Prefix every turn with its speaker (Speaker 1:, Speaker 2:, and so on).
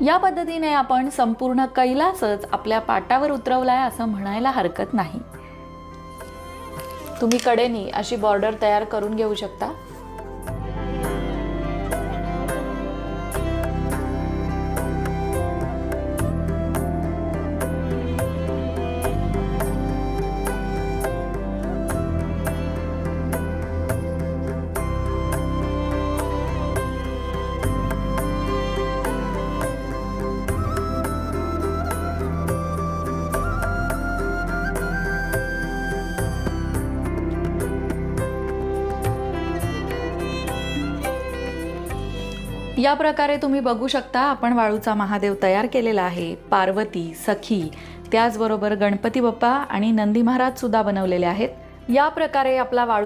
Speaker 1: या पद्धतीने आपण संपूर्ण कैलासच आपल्या पाटावर उतरवलाय असं म्हणायला हरकत नाही. तुम्ही कडेनी अशी बॉर्डर तयार करून घेऊ शकता. या प्रकारे तुम्ही बघू शकता आपण वाळूचा महादेव तयार केलेला आहे. पार्वती, सखी, त्याचबरोबर गणपती बाप्पा आणि नंदी महाराज सुद्धा बनवलेले आहेत. या प्रकारे आपला वाळू